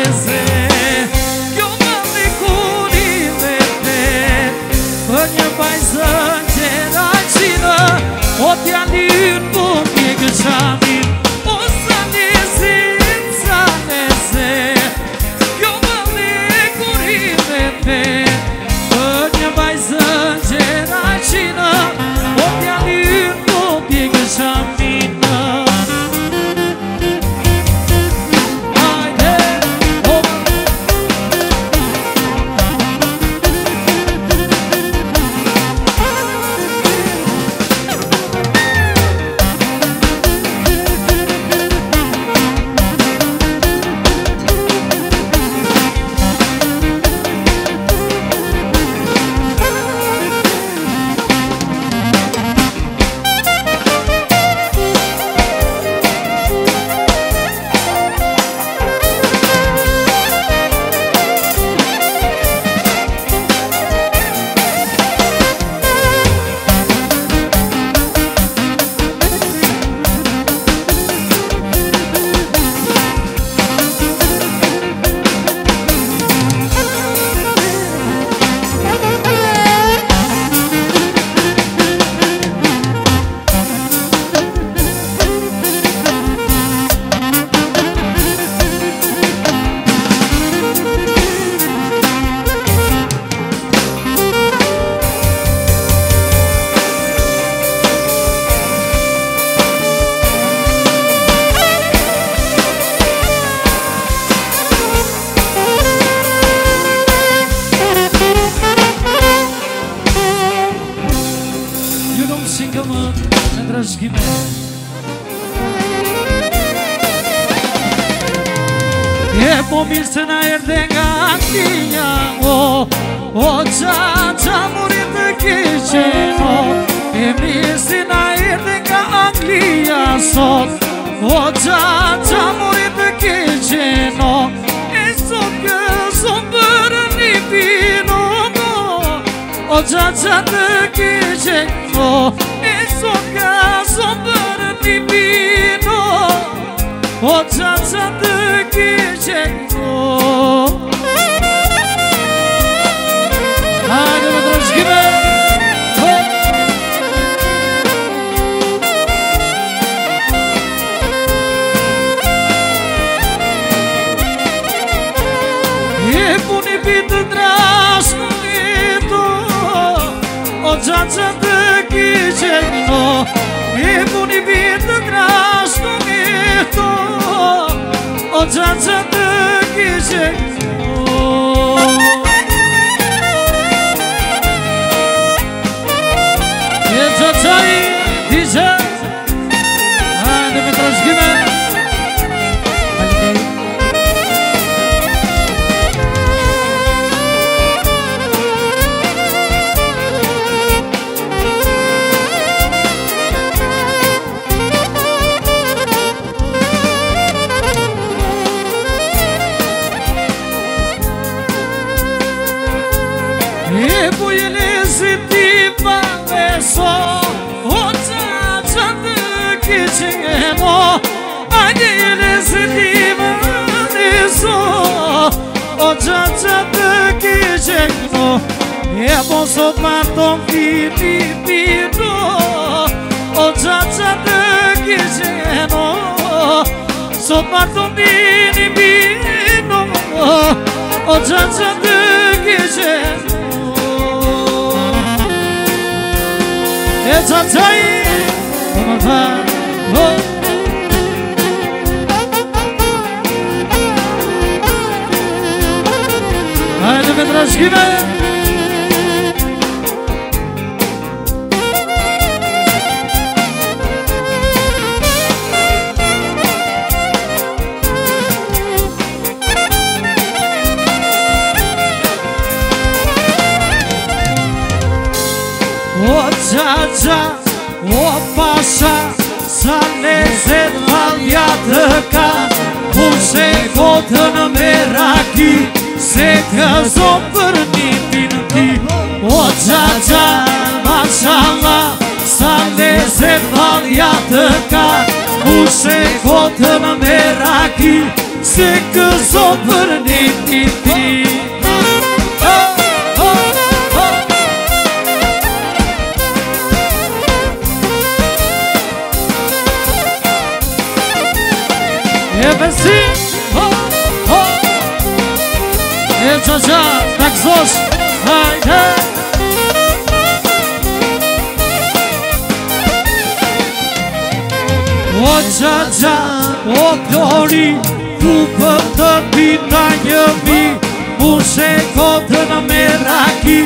leze Jo më likuri vete Për një bajzën gjera qinë O t'ja lynë po një gëqamin O sa lezin sa leze Jo më likuri vete Për një bajzën gjera qinë O t'ja lynë po një gëqamin Po mirë se na erdhe nga Anglia O qa murit të keqen E mirë se na erdhe nga Anglia sot O qa murit të keqen E sot kësëm për një pino O qa të keqen E sot kësëm për një pino O qa të keqen Hajde me trashkime E puni pitë trashkime O qaqa të keqen E puni pitë trashkime O qaqa të keqen E qaqaj dice Hajde me trashkime E po je lezi ti pa beso O qaqa të keqen Ajde je lezi ti pa beso O qaqa të keqen E po sot marton Filipino O qaqa të keqen Sot marton Filipino O qaqa të keqen E qaqaj O më fa Hajde me trashkime O qaqa, o pasha Sa lezet valja të ka Pushe kotën me raki Se këzon për një pinë ti O qaqa, mashallah Sa lezet valja të ka Pushe kotën me raki se këzo për një ti. E besim, e qa, të këzosh, hajde. O qa, o klori, tu për të pita një mi, mu shekotën me raki,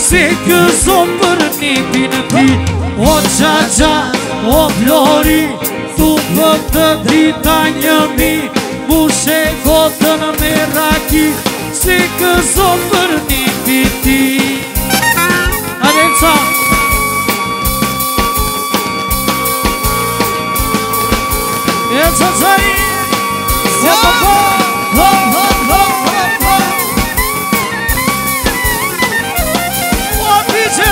se këzo për një pinë ti. O qa, o klori, tu për të drita një mi, mu shekotën me raki, se këzo për një piti. Adenca e qaj se po o piche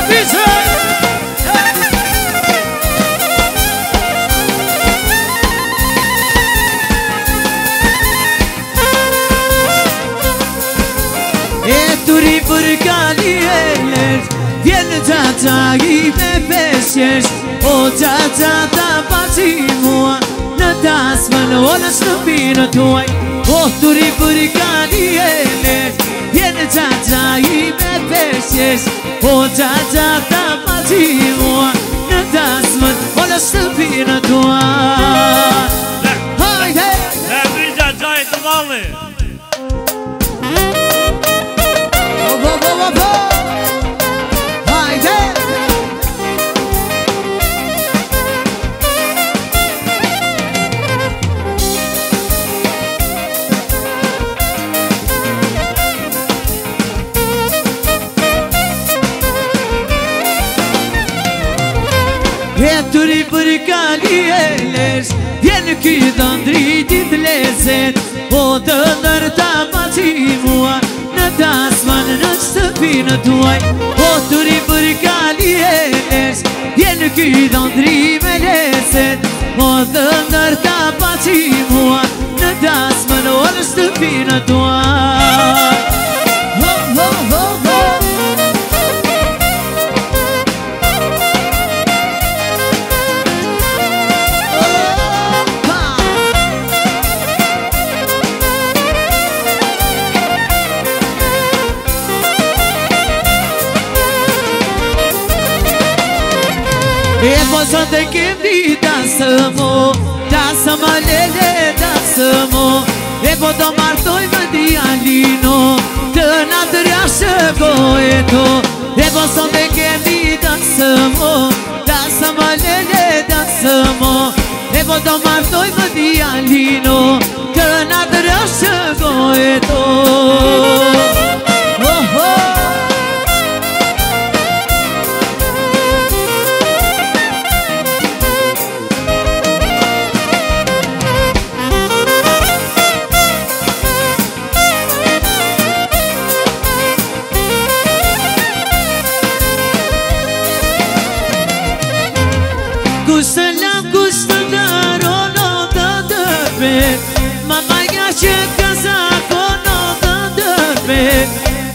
e turi për kali e lesh vjenë qa i me pesjesh o qa ta paci mua në tasmën o në shtëpinë tuaj o turi për kali e lesh vjenë qa i me pesjesh o qa ta paci mua në tasmën o në shtëpinë tuaj. Hajde! E bërgja qaj të valli. Hajde! E turi për kali e lesh vjenë kytë ndritit lezet o të nërta paci mua në tasman në shtëpinë tuaj o turi për kali e lesh vjenë kytë ndrime lezet o të nërta paci mua në tasman në shtëpinë tuaj. E po sot e kemi dasë më lele dasë mo e po do martoj më djalino të na të rashëgo e to e po sot e kemi dasë më lele dasë mo e po do martoj më djalino të na të rashëgo e to. Kushtë darono të dërbe mama ja që kazakono të dërbe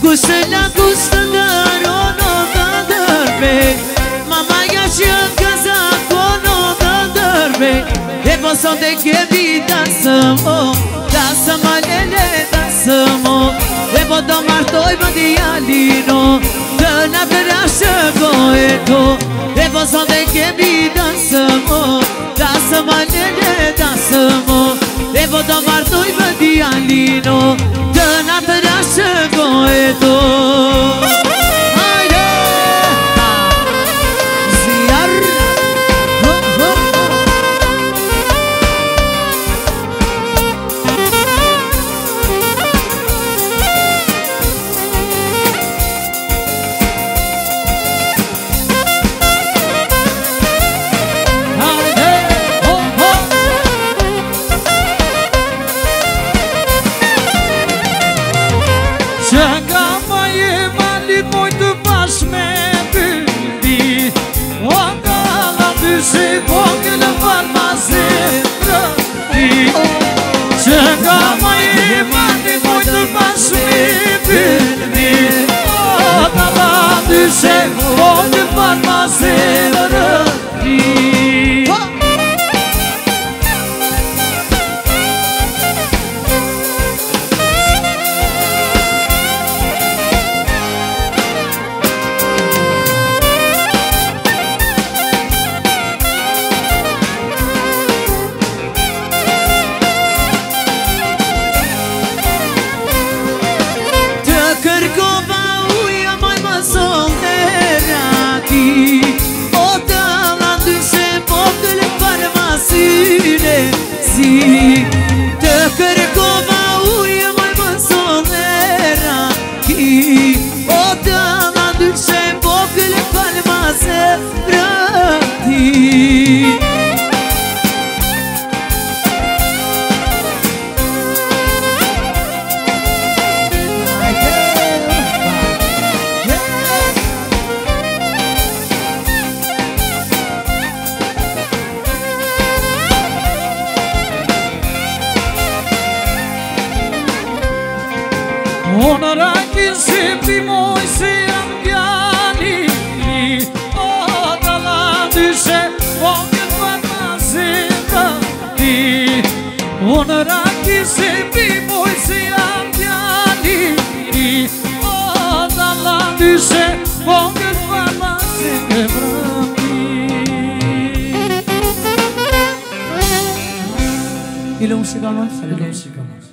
kushtë darono të dërbe mama ja që kazakono të dërbe e po sot e kemi dasë më lele dasë mo e po do martoj më djalino të na të rashëgo e to e po sot e kemi dasë më lele dasë mo e po do martoj më djalino të na të rashëgo e to. Hajde! Zjar! Të kërkova ujë moj më solera ki O të ma ndyshe vogël kalma se vrati Unë rakin si pimoj si jam djali O të landyshe vogët vata si vrati Unë rakin si pimoj si jam djali O të landyshe vogët vata si vrati Ilum shikamas? Ilum shikamas